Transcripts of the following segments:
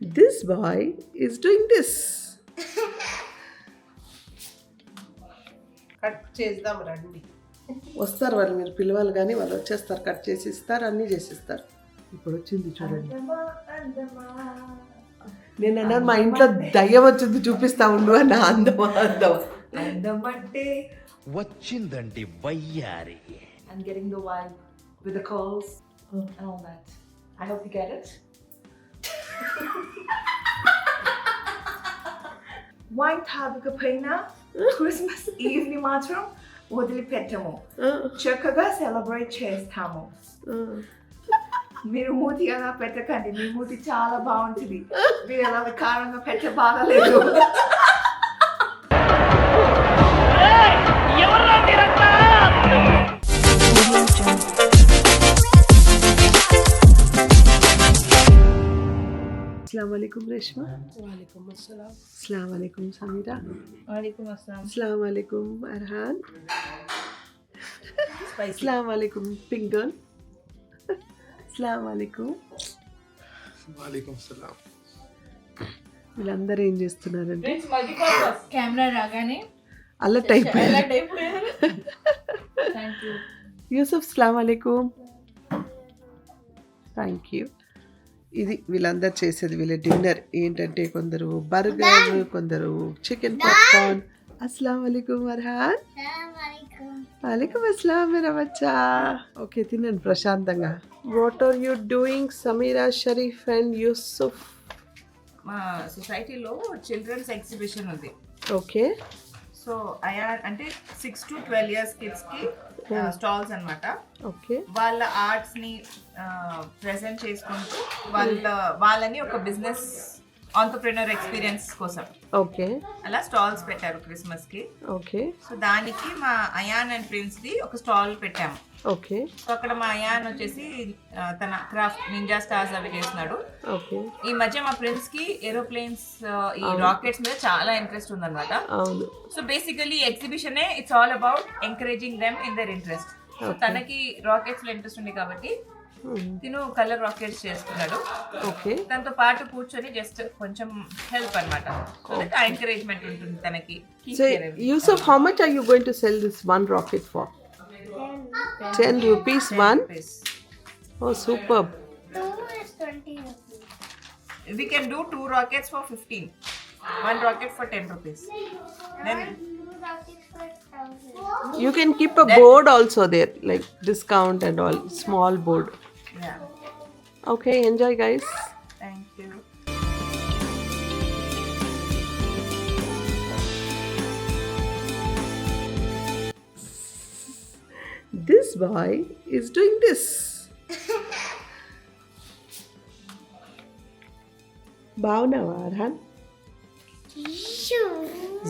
This boy is doing this. Cut చేద్దాం రండి. వస్తారు వాళ్ళు, మీరు పిలవాలి కానీ వాళ్ళు వచ్చేస్తారు, కట్ చేసి ఇస్తారు, అన్నీ చేసిస్తారు. ఇప్పుడు వచ్చింది చూడండి. నేను అన్నాను మా ఇంట్లో దయ్యం వచ్చింది చూపిస్తా ఉండు అని. అందమా అందమంటే వచ్చిందండి వయ్యారి. I'm getting the vibe with the curls and all that. I hope you get it. Wine తాగకపోయినా క్రిస్మస్ ఈవ్ ని మాత్రం వదిలిపెట్టము, చక్కగా సెలబ్రేట్ చేస్తాము. మీరు మూతి అలా పెట్టకండి, మీ మూతి చాలా బాగుంటుంది. మీరు అలా వికారంగా పెట్టే బాగలేదు. अस्सलाम वालेकुम रेशमा. वालेकुम अस्सलाम. अस्सलाम वालेकुम समीरा. वालेकुम अस्सलाम. अस्सलाम वालेकुम अरहान. स्पाइसी. अस्सलाम वालेकुम पिंगन. अस्सलाम वालेकुम. वालेकुम सलाम. వీళ్ళందరూ ఏం చేస్తున్నారంటే కెమెరా రాగానే అలర్ట్ అయిపోయారు. Thank you. యూసుఫ్ अस्सलाम वालेकुम. Thank you. ఇది వీళ్ళందరూ చేసేది, వీళ్ళ డిన్నర్ ఏంటంటే కొందరు బర్గర్, కొందరు చికెన్ పాప్కార్న్. अस्सलाम वालेकुम अरहान. वालेकुम अस्सलाम मेरा बच्चा. ఓకే తినండి ప్రశాంతంగా. What are you doing Sameera, Sharif and Yusuf? మా సొసైటీలో చిల్డ్రన్స్ ఎగ్జిబిషన్ ఉంది. ఓకే సో అయా అంటే 6 to 12 years కిడ్స్ కి స్టాల్స్ అన్నమాట. ఓకే వాళ్ళ ఆర్ట్స్ ని ప్రెజెంట్ చేసుకుంటూ వాళ్ళని ఒక బిజినెస్ ఆంటర్‌ప్రెన్యూర్ ఎక్స్పీరియన్స్ కోసం ఓకే అలా స్టాల్స్ పెట్టారు క్రిస్మస్ కి. ఓకే సో దానికి మా అయాన్ అండ్ ప్రిన్స్ ది ఒక స్టాల్ పెట్టాము. ఓకే సో అక్కడ మా అయాన్ వచ్చేసి తన క్రాఫ్ట్ నింజా స్టార్స్ అవి చేస్తున్నాడు. ఓకే ఈ మధ్య మా ఫ్రెండ్స్ కి ఏరోప్లేన్స్ ఈ రాకెట్స్ మీద చాలా ఇంట్రెస్ట్ ఉందన్నమాట. అవును. So basically exhibition it's all about encouraging them in their interest. So తనకి రాకెట్స్ లో ఇంట్రెస్ట్ ఉంది కాబట్టి తిను కలర్ రాకెట్స్ చేస్తున్నాడు. ఓకే దాంతో పాటు కూర్చొని జస్ట్ కొంచెం హెల్ప్ అన్నమాట. సో దట్ ఎంకరేజ్మెంట్ ఉంటుంది తనకి. So Yusuf, how much are you going to sell this one rocket for? 10 rupees one? Oh, superb. 2 is 20 rupees. We can do 2 rockets for 15. 1 rocket for 10 rupees. Then 2 rockets for 1,000. You can keep a board also there, like discount and all, small board. yeah, Okay, enjoy guys. thank you. This boy is doing this. బాగున్నావా Arhan?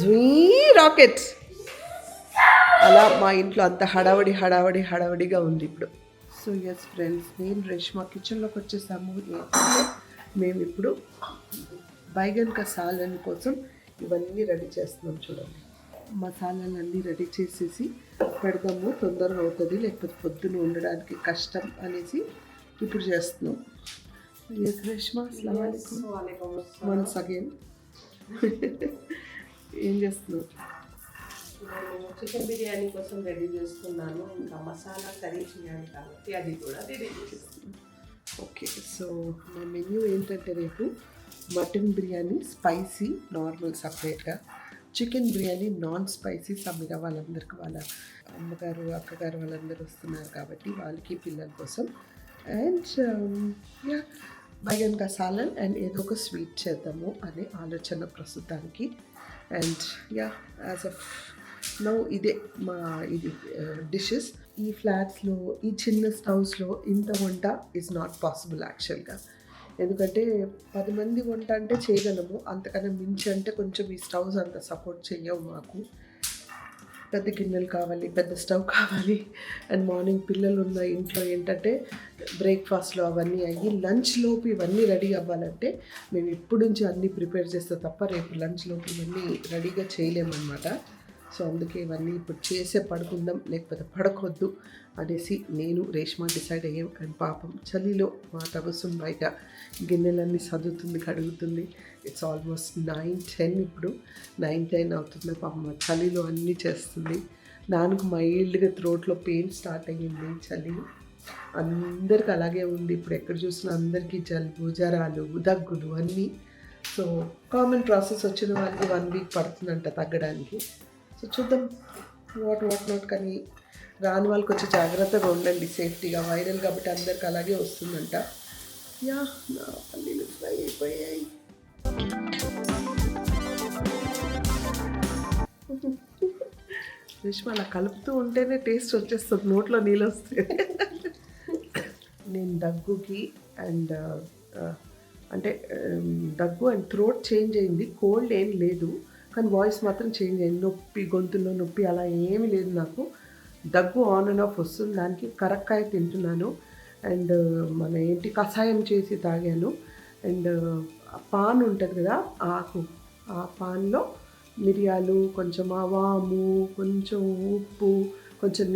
జుయీ rocket. అలా మా ఇంట్లో అంత హడావడిగా ఉంది ఇప్పుడు. So yes friends, నేను రేష్మా కిచెన్లోకి వచ్చేసాము. మేము ఇప్పుడు బైగన్ కా సాలన్ కోసం ఇవన్నీ రెడీ చేస్తున్నాం. చూడండి, మసాలాలన్నీ రెడీ చేసేసి పెడదాము, తొందరగా అవుతుంది, లేకపోతే పొద్దున ఉండడానికి కష్టం అనేసి ఇప్పుడు చేస్తున్నాం. ఎస్ రేష్మా, అస్సలాము అలైకుం వన్స్ అగైన్. ఏం చేస్తున్నావు? నేను చికెన్ బిర్యానీ కోసం రెడీ చేస్తున్నాను. ఇంకా మసాలా కర్రీ చేయాలి కాబట్టి అది కూడా రెడీ చేస్తున్నాను. ఓకే, సో మా మెన్యూ ఏంటంటే రేపు మటన్ బిర్యానీ స్పైసీ నార్మల్ సపరేట్గా, chicken biryani non spicy. Sameera వాళ్ళందరికీ, వాళ్ళ అమ్మగారు అక్కగారు వాళ్ళందరూ వస్తున్నారు కాబట్టి వాళ్ళకి, పిల్లల కోసం. అండ్ యా, బైగన్ కా సాలన్ అండ్ ఏదో ఒక స్వీట్ చేద్దాము అనే ఆలోచన ప్రస్తుతానికి. And yeah, as of now ఇదే మా డిషెస్. ఈ ఫ్లాట్స్లో, ఈ చిన్న స్టవ్స్లో ఇంత వంట ఈజ్ నాట్ పాసిబుల్ యాక్చువల్గా. ఎందుకంటే 10 మంది వంట అంటే చేయగలము, అంతకన్నా మించి అంటే కొంచెం ఈ స్టవ్స్ అంత సపోర్ట్ చేయవు మాకు. పెద్ద గిన్నెలు కావాలి, పెద్ద స్టవ్ కావాలి. అండ్ మార్నింగ్ పిల్లలు ఉన్న ఇంట్లో ఏంటంటే బ్రేక్ఫాస్ట్లో అవన్నీ అయ్యి లంచ్లోపు ఇవన్నీ రెడీ అవ్వాలంటే మేము ఇప్పుడు నుంచి అన్నీ ప్రిపేర్ చేస్తే తప్ప రేపు లంచ్లోపు ఇవన్నీ రెడీగా చేయలేమన్నమాట. సో అందుకే ఇవన్నీ ఇప్పుడు చేసే పడుకుందాం లేకపోతే పడుకోవద్దు అనేసి నేను రేష్మా డిసైడ్ అయ్యాం. అండ్ పాపం చలిలో మా తబస్సుం బయట గిన్నెలన్నీ సర్దుతుంది, కడుగుతుంది. ఇట్స్ ఆల్మోస్ట్ 9-10 ఇప్పుడు 9-10 అవుతుంది. పాపం మా చలిలో అన్నీ చేస్తుంది. నాకు మైల్డ్గా థ్రోట్లో పెయిన్ స్టార్ట్ అయ్యింది. చలి అందరికి అలాగే ఉంది. ఇప్పుడు ఎక్కడ చూసినా అందరికీ జలుబు, జ్వరాలు, దగ్గులు అన్నీ. సో కామన్ ప్రాసెస్ వచ్చిన వాళ్ళకి 1 వీక్ పడుతుందంట తగ్గడానికి. సో చూద్దాం వాట్ నాట్. కానీ రాని వాళ్ళకి వచ్చి జాగ్రత్తగా ఉండండి, సేఫ్టీగా. వైరల్ కాబట్టి అందరికి అలాగే వస్తుందంట. యా నా పల్లీలు ఫ్రై అయిపోయాయి. రేష్మ అలా కలుపుతూ ఉంటేనే టేస్ట్ వచ్చేస్తుంది, నోట్లో నీళ్ళు వస్తాయి. నేను దగ్గుకి అండ్ అంటే దగ్గు అండ్ థ్రోట్ చేంజ్ అయింది. కోల్డ్ ఏం లేదు కానీ వాయిస్ మాత్రం చేంజ్ అయింది. నొప్పి, గొంతులో నొప్పి అలా ఏమీ లేదు నాకు. దగ్గు ఆన్ అండ్ ఆఫ్ వస్తుంది. దానికి కరక్కాయ తింటున్నాను అండ్ మన కషాయం చేసి తాగాను. అండ్ పాన్ ఉంటుంది కదా ఆకు, ఆ పాన్లో మిరియాలు, కొంచెం ఆవాము, కొంచెం ఉప్పు, కొంచెం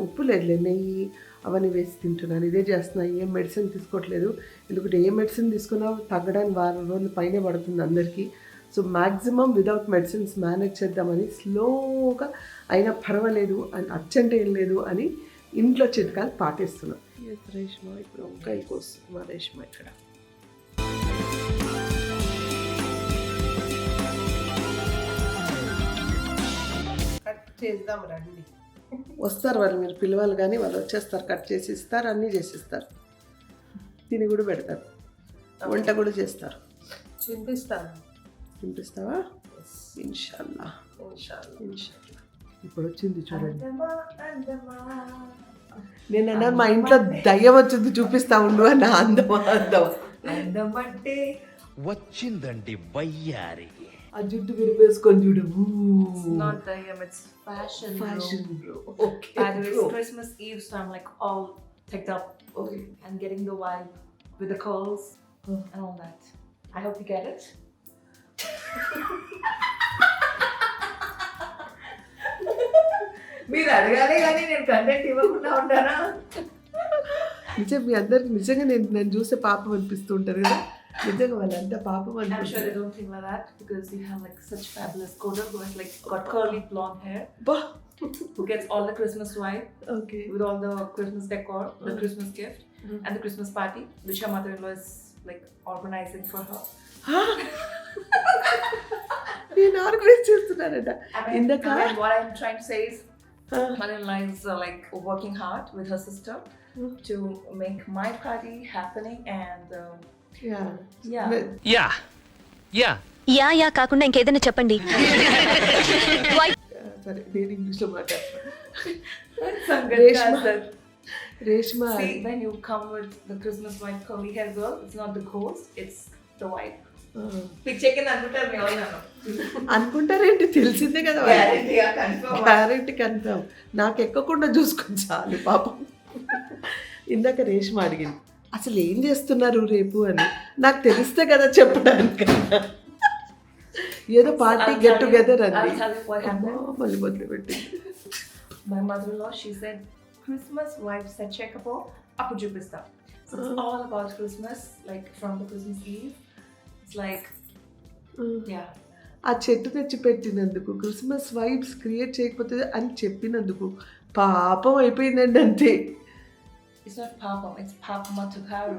ఉప్పు లేదులే నెయ్యి అవన్నీ వేసి తింటున్నాను. ఇదే చేస్తున్నాను. ఏం మెడిసిన్ తీసుకోవట్లేదు. ఎందుకంటే ఏ మెడిసిన్ తీసుకున్నా తగ్గడానికి 4 రోజుల పైనే పడుతుంది అందరికీ. So maximum without medicines manage చేద్దామని స్లోగా అయినా పర్వాలేదు అని అర్జెంట్ ఏం లేదు అని ఇంట్లో చిట్కాలు పాటిస్తున్నాం. రేష్మ ఇప్పుడు వంకాయ కోస్తుంది మా రేష్మ ఇక్కడ. కట్ చేద్దాం రండి. వస్తారు వాళ్ళు, మీరు పిలవాలి కానీ వాళ్ళు వచ్చేస్తారు, కట్ చేసి ఇస్తారు, అన్నీ చేసిస్తారు, తిని కూడా పెడతారు, వంట కూడా చేస్తారు. తినిపిస్తావా? ఇన్షాల్లా. ఇప్పుడు వచ్చింది చూడండి. నేను అన్నాను మా ఇంట్లో దయ్యం వచ్చింది చూపిస్తా ఉండు అన్న. అందమంటే వచ్చిందండి వయ్యారి. ఆ జుట్టు విరిపేసుకొని చూడు. not dayam, it's fashion. Bro. Okay. By the way, it's Christmas Eve, so I'm like all picked up and getting the vibe with the curls and all that. I hope you get it. మీరు అడగాలే కానీ నేను content ఇవ్వకుండా ఉంటానా? నిజం మీ అందరికి నిజంగా నేను చూసే పాపం అనిపిస్తూ ఉంటారు కదా. నిజంగా వాళ్ళంతా పాపం I'm sure they అనిపిస్తారు. don't think like that because you have like such fabulous coder who has like got curly blonde hair, బా who gets all the Christmas vibe okay. with all the Christmas decor, the Christmas gift, and the Christmas party, which her mother-in-law is like organizing for her. నేను organise చేస్తున్నానంట ఇందాక. What I'm trying to say is, mother-in-law is like working hard with her sister to make my party happening, and yeah. Yeah yeah yeah yeah కాకుండా ఇంకేదైనా చెప్పండి. సరే నేను ఇంగ్లీష్లో మాట్లాడతాను. Some good Reshma. answer. Reshma See, when you come with the Christmas white curly hair girl, it's not the ghost, it's the white. Picture కింద అనుకుంటారు మీ వాళ్ళు నన్ను. అనుకుంటారేంటి, తెలిసిందే కదా. Guarantee గా confirm. Carrot confirm. నాకు ఎక్కకుండా చూసుకొని చాలు పాపం. ఇందాక రేష్మ అడిగింది అసలు ఏం చేస్తున్నారు రేపు అని. నాకు తెలిస్తే కదా చెప్పడానికన్నా. ఏదో పార్టీ గెట్ టుగెదర్ I'll అండి. tell you what happened. మళ్ళీ మొదలు పెట్టింది. My mother-in-law, she said, Christmas vibes set check up appu chupista. So it's all about Christmas, like from the Christmas Eve. It's like, yeah. ఆ చెట్టు తెచ్చి పెట్టినందుకు, Christmas vibes create చేయకపోతే అని చెప్పినందుకు పాపం అయిపోయిందండి అంతే. It's not Papam, it's Papa Matagaru.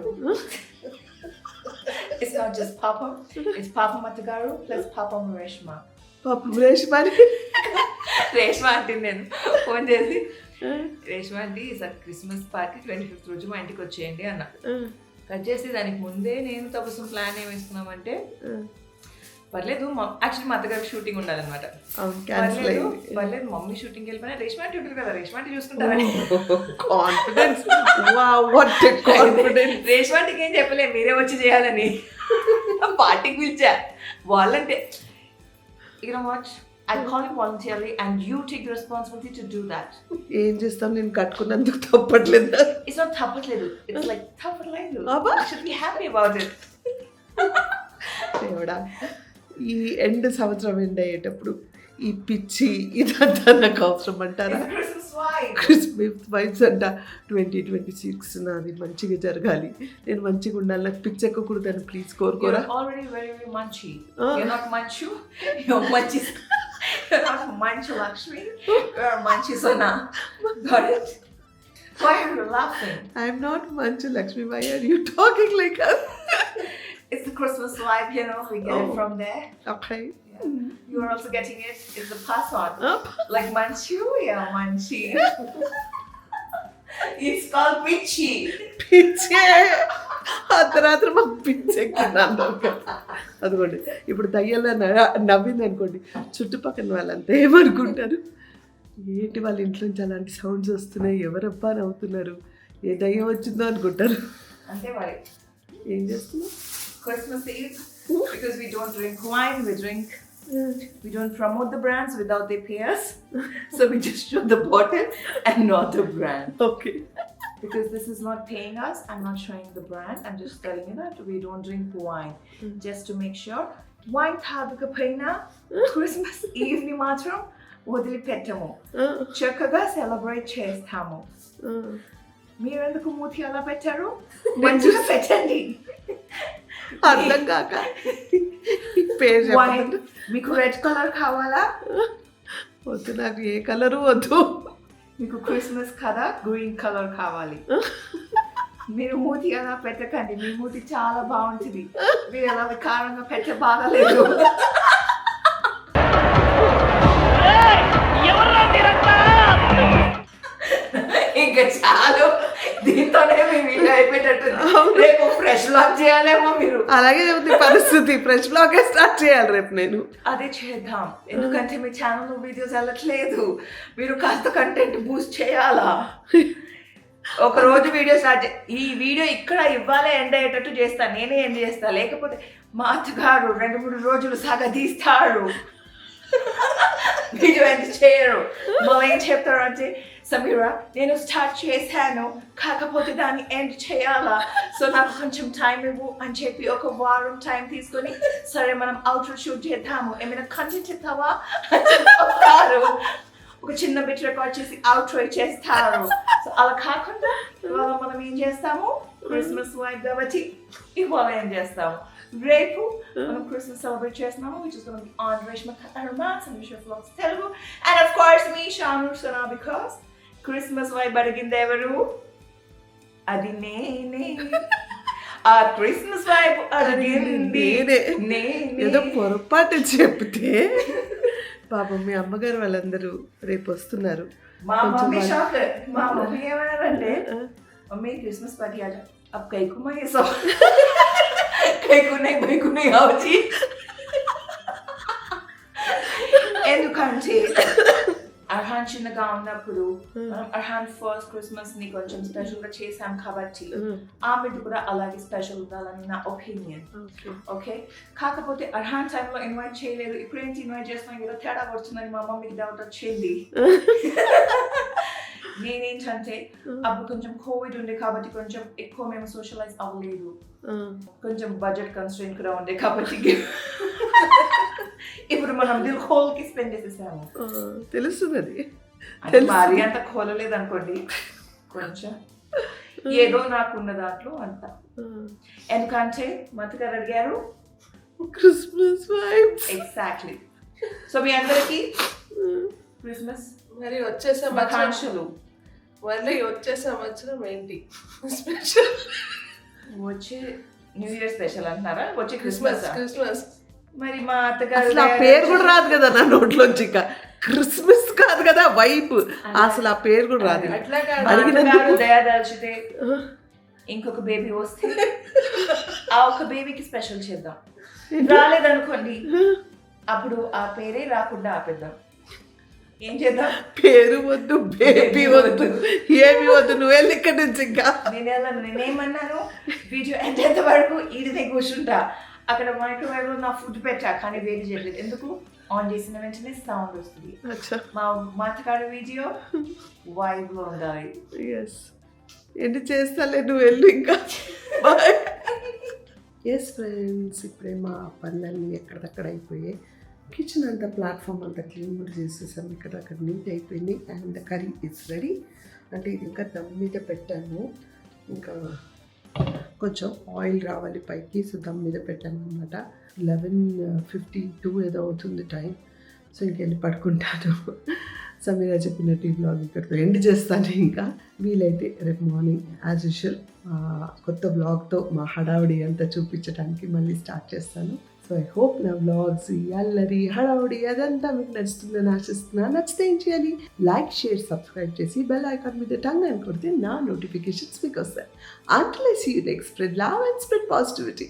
It's not just Papam, it's Papa Matagaru plus Papa Reshma. పాపం రేష్మని రేష్మా అంటే నేను ఫోన్ చేసి, రేష్మా అండి ఈసారి క్రిస్మస్ పార్టీ 25th రోజు మా ఇంటికి వచ్చేయండి అన్న. కట్ చేసి దానికి ముందే నేను తపస్సు ప్లాన్ ఏం వేసుకున్నామంటే, పర్లేదు యాక్చువల్లీ మా అత్తగారికి షూటింగ్ ఉండాలన్నమాట. పర్లేదు మమ్మీ షూటింగ్కి వెళ్ళిపోయినా రేష్మా అంటే ఉంటుంది కదా, రేష్మా అంటే చూసుకుంటారని confidence. What a confidence. Reshma అంటేకి ఏం చెప్పలేదు, మీరే వచ్చి చేయాలని. పార్టీకి పిలిచా. వాళ్ళంటే you know what, I'll call you voluntarily and you take the responsibility to do that. ఏం చేస్తాం, నేను కట్టుకున్నందుకు తప్పట్లేదు. It's not tapatledu, it's like tapatledu. Abba. You should be happy about it. దేవుడా, ఈ ఎండ్ సంవత్సరం ఎండ్ అయ్యేటప్పుడు ఈ పిచ్చి ఇదంతా నాకు అవసరం అంటారా? Christmas vibe. క్రిస్మస్ వైబ్స్ అంట 2026 నాది మంచిగా జరగాలి, నేను మంచిగా ఉండాలి, నాకు పిచ్చి ఎక్కకూడదని please కోరుకోరా. You're already very, very munchy. Ah. You're not Manchu. You're Munchi. You're not Manchu Lakshmi. You're Munchi Sona. Got it? Why are you laughing? I'm not Manchu Lakshmi, why are you talking like It's the Christmas vibe, you know. We get it Oh. from there. Okay. You're also getting it. It's the pass on. Like Manchu, yeah, Manchi. It's called Pichi. పిచ్చే అర్ధరాత్రి మాకు పిచ్చెక్కింది. అదిగోండి ఇప్పుడు దయ్యాల నవ్వింది అనుకోండి, చుట్టుపక్కల వాళ్ళంతా ఏమనుకుంటారు, ఏంటి వాళ్ళ ఇంట్లో నుంచి అలాంటి సౌండ్స్ వస్తున్నాయి, ఎవరబ్బా నవ్వుతున్నారు, ఏ దయ్యం వచ్చిందో అనుకుంటారు. Ante మరి ఏం చేస్తున్నావు? Christmas Eve, because we don't drink wine, we don't promote the brands without they pay us. So we just show the bottle and not the brand. Okay. Because this is not paying us, I'm not showing the brand. I'm just telling you that we don't drink wine. Just to make sure. Wine తాగకపోయినా Christmas Eve ని మాత్రం వదిలిపెట్టము. చక్కగా celebrate చేస్తాము. మీరెందుకు మూతి అలా పెట్టారు? మంచిగా పెట్టండి. అర్థం కాక ఈ పేరు Wine. చెప్పండి. మీకు రెడ్ కలర్ కావాలా? వద్దు, నాకు ఏ కలరు వద్దు. మీకు క్రిస్మస్ కదా గ్రీన్ కలర్ కావాలి. మీరు మూతి అలా పెట్టకండి, మీ మూతి చాలా బాగుంటుంది. మీరు ఎలా వికారంగా పెట్టే బాగాలేదు. ఇంకా చాలు, దీంతోనే మీ వీడియో అయిపోయేటట్టుంది. రేపు ఫ్రెష్ లాక్ చేయాలేమో మీరు. అలాగే ఉంది పరిస్థితి, ఫ్రెష్ బ్లాగే స్టార్ట్ చేయాలి రేపు నేను. అదే చేద్దాం, ఎందుకంటే మీ ఛానల్ వీడియోస్ వెళ్ళట్లేదు. మీరు కాస్త కంటెంట్ బూస్ట్ చేయాలా? ఒక రోజు వీడియో స్టార్ట్ ఈ వీడియో ఇక్కడ ఇవ్వాలే ఎండ్ అయ్యేటట్టు చేస్తాను, నేనే ఎండ్ చేస్తా. లేకపోతే మా అత్తగారు 2-3 రోజులు సాగదీస్తారు, వీడియో ఎండ్ చేయరు. మళ్ళీ ఏం చెప్తారు అంటే, సమీరా నేను స్టార్ట్ చేశాను కాకపోతే దాన్ని ఎండ్ చేయాలా, సో నాకు కొంచెం టైం ఇవ్వు అని చెప్పి ఒక వారం టైం తీసుకొని, సరే మనం అవుట్రో షూట్ చేద్దాము, ఏమైనా కంటెంట్ ఇస్తావా అని చెప్తారు. ఒక చిన్న బిట్ రికార్డ్ చేసి అవుట్రో చేస్తారు. సో అలా కాకుండా ఇవాళ మనం ఏం చేస్తాము, క్రిస్మస్ వైబ్ కాబట్టి ఇవాళ ఏం చేస్తాము, రేపు మనం క్రిస్మస్ సెలబ్రేట్ చేస్తున్నాము, which is going to be on Reshma Armats and Reshma Vlogs Telugu, and of course me Shanu Sana, because Christmas vibe అడిగింది ఎవరు? అది నేనే. ఆ క్రిస్మస్ వైబ్ అడిగింది నేనే. ఏదో పొరపాటు చెప్తే పాపం మీ అమ్మగారు వాళ్ళందరూ రేపు వస్తున్నారు. మా మమ్మీ షాక్. మా మమ్మీ ఏమన్నారంటే, మమ్మీ క్రిస్మస్ పార్టీ ఆజా अब कई को मैं सो कई को नहीं आवची ఎందుకంటే అర్హాన్ చిన్నగా ఉన్నప్పుడు మనం అర్హాన్ ఫస్ట్ క్రిస్మస్ ని కొంచెం స్పెషల్ గా చేసాం కాబట్టి ఆమెది కూడా అలాగే స్పెషల్ ఉండాలని నా ఒపీనియన్. ఓకే, కాకపోతే అర్హాన్ టైంలో ఇన్వైట్ చేయలేదు, ఇప్పుడు ఏంటి ఇన్వైట్ చేస్తున్నాం, ఏదో తేడా వస్తుందని మా మమ్మీకి డౌట్ వచ్చింది. నేనేంటంటే అప్పుడు కొంచెం కోవిడ్ ఉండే కాబట్టి కొంచెం ఎక్కువ మేము సోషలైజ్ అవ్వలేదు, కొంచెం బడ్జెట్ కన్స్ట్రెయింట్ కూడా ఉండే కాబట్టి ఇప్పుడు మనం దిల్ హోల్ కి స్పెండ్ చేసేసాము. తెలుస్తుంది, అది మరి అంత కోలలేదు అనుకోండి, కొంచెం ఏదో నాకు ఉన్న దాంట్లో అంత. ఎందుకంటే మంతగారు అడిగారు క్రిస్మస్ వైబ్స్. ఎగ్జాక్ట్లీ. సో మీ అందరికి క్రిస్మస్ మరి వచ్చే శుభాకాంక్షలు. సంవత్సరం ఏంటి స్పెషల్? వచ్చే న్యూ ఇయర్ స్పెషల్ అంటున్నారా? వచ్చే క్రిస్మస్. క్రిస్మస్ మరి మా అత్తగారు అసలు ఆ పేరు కూడా రాదు కదా నా నోట్లోంచి, ఇంకా క్రిస్మస్ కాదు కదా వైబ్, అసలు ఆ పేరు కూడా రాదు. అట్లా కాదు, అడిగినందుకు దయదాల్చితే ఇంకొక బేబీ వస్తే ఆ ఒక బేబీకి స్పెషల్ చేద్దాం. రాలేదనుకోండి, అప్పుడు ఆ పేరే రాకుండా ఆపేద్దాం. ఏం చేద్దాం? పేరు వద్దు, బేబీ వద్దు, ఏమి వద్దు, నువ్వు వెళ్ళి ఇక్కడ నుంచి. ఇంకా నేనేమన్నాను, వీడియో ఎంతెంత వరకు ఈడినే కూర్చుంటా, అక్కడ మైక్రోవేవ్ లో నా ఫుడ్ పెట్టా కానీ వేడి చేయలేదు. ఎందుకు? ఆన్ చేసిన వెంటనే సౌండ్ వస్తుంది. మా మాటకాడ వీడియో వైబ్ లో ఉండాలి. ఏంటి చేస్తాలే, నువ్వు వెళ్ళు ఇంకా. ఎస్ ఫ్రెండ్స్, ఇప్పుడే మా పనులన్నీ ఎక్కడిదక్కడ అయిపోయాయి. కిచెన్ అంతా ప్లాట్ఫామ్ అంతా క్లీన్ కూడా చేసేసాం. ఇక్కడ అక్కడ నీట్ అయిపోయింది. And curry is ready. అంటే ఇది ఇంకా దమ్ మీద పెట్టాను, ఇంకా కొంచెం ఆయిల్ రావాలి పైకి, సో దమ్ మీద పెట్టాను అనమాట. 11:52 ఏదో అవుతుంది టైం. సో ఇంకెళ్ళి పడుకుంటాను. సమీరా చెప్పినట్టు ఈ బ్లాగ్ ఇక్కడితో ఎండ్ చేస్తాను. ఇంకా వీలైతే రేపు మార్నింగ్ యాజ్ యూజువల్ కొత్త బ్లాగ్తో మా హడావుడి అంతా చూపించడానికి మళ్ళీ స్టార్ట్ చేస్తాను. సో ఐ హోప్ నా బ్లాగ్స్ అల్లరి హడావుడి అదంతా మీకు నచ్చుతుందని ఆశిస్తున్నాను. నచ్చితే ఏం చేయాలి? లైక్, షేర్, సబ్స్క్రైబ్ చేసి బెల్ ఐకాన్ మీద టంగ్ అని కొడితే నా నోటిఫికేషన్స్ మీకు వస్తాయి. Until I see you next, spread love and spread positivity.